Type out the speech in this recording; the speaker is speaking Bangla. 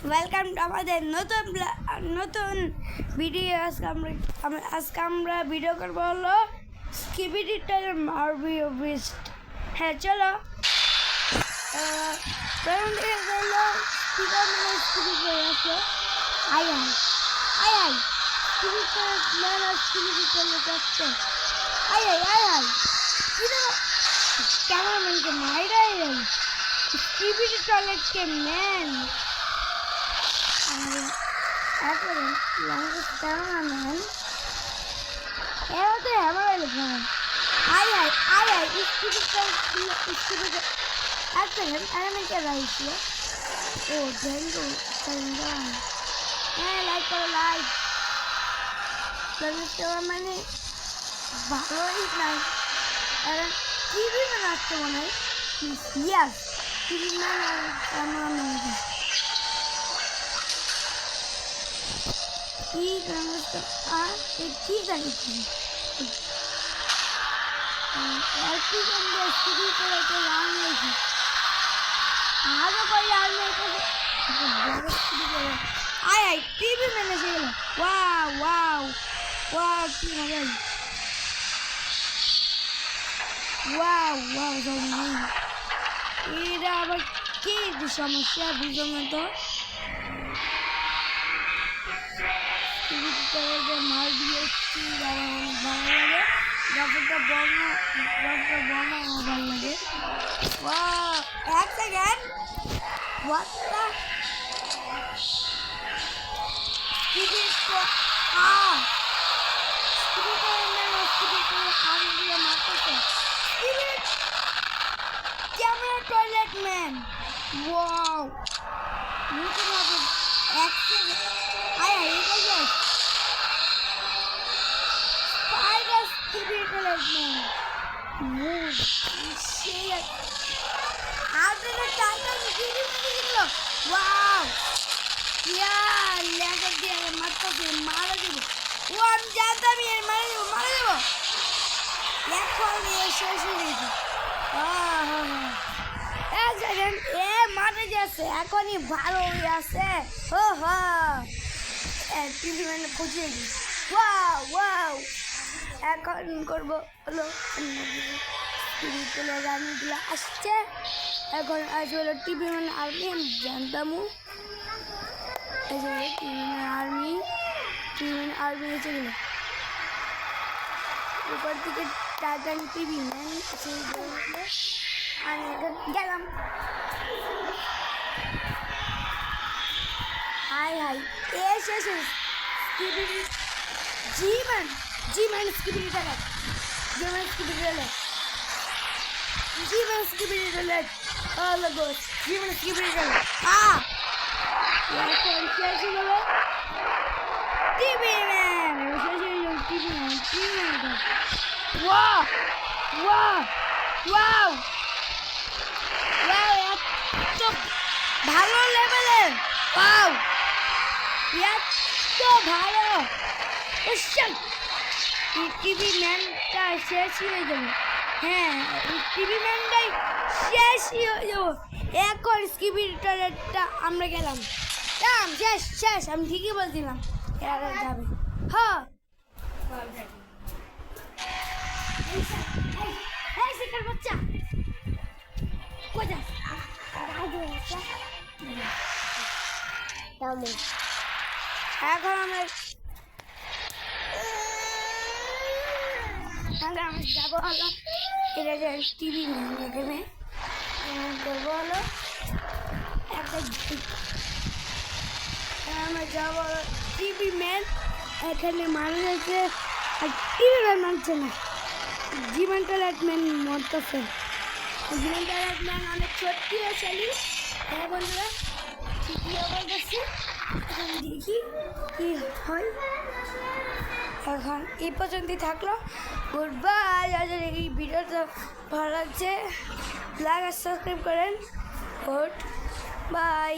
ওয়েলকাম টু আমাদের নতুন ভিডিও। আজকে আমরা ভিডিও করবো হলো স্কিবিডি টয়লেট মারবি বিস্ট। হ্যাঁ চলো ক্যামেরাম্যানকে মাইরাই স্কিবিডি টয়লেট কে ম্যান এখন ক্যামেরাম্যান এরা তো আমার লিখলাম এক সেকেন্ড এলিমেন্টে রাইছিল ও জেন্ডু হ্যাঁ লাইক করো লাইক মানে ভালোই নাই টিভি ম্যান আসছে মনে হয় ইয়াস টিভি ম্যান আর ক্যামেরাম্যান কি জানিস টিভি মেনে ছিল ওয়াও ওয়াও ওয়াও কি মজা ওয়াও ওয়াও এটা আবার কি সমস্যা বুঝলাম না তো মার দিয়েছি ভালো লাগে ব্যাপারটা বর্ণ ভালো লাগে এক second camera toilet man wow এক সেকেন্ড মারা দেবো ও আমি জানতাম মারা দেবো এখন শেষ হয়ে গেছে এক সেকেন্ড মারা যাচ্ছে এখনই ভালো হয়ে আছে ও টিভি মানে খুঁজিয়ে দিই ওয়াও এখন করবো হলো রানিগুলো আসছে এখন আসবে হলো টিভি মানে আর্মি আমি জানতামও আর্মি এসে গেল উপর থেকে টাইটান টিভি ম্যান আমি এখন গেলাম হাই এসে Skibidi G Man Skibidi Toilet Skibidi Toilet হলো গোস জি-ম্যান স্কিবিডি টয়লেট এখন শেষ হয়ে গেল টিভি ম্যান ওয়াও এত ভালো লেভেলের এত ভালো টিভি ম্যানটা শেষই হয়ে যাবে হ্যাঁ টিভি ম্যানটাই শেষই হয়ে যাবো এখন স্কিবিডি টয়লেটটা আমরা গেলাম শেষ আমি ঠিকই বলছিলাম এরা যাবে বাচ্চা এখন আমরা যাবো হলো এটা টিভি এখানে করবো হলো একটা আমরা যাবো টিভি ম্যান এখানে মারা যাচ্ছে আর টিভি ম্যান মানছে না জি-ম্যান টয়লেট ম্যান মরতেছে জি-ম্যান টয়লেট ম্যান অনেক শক্তিশালী হ্যাঁ বন্ধুরা ঠিকই আবার গেছে এখন দেখি কি হয় এখন এই পর্যন্তই থাকলো গুড বাই এই ভিডিওটা ভালো লাগছে লাইক আর সাবস্ক্রাইব করেন গুড বাই।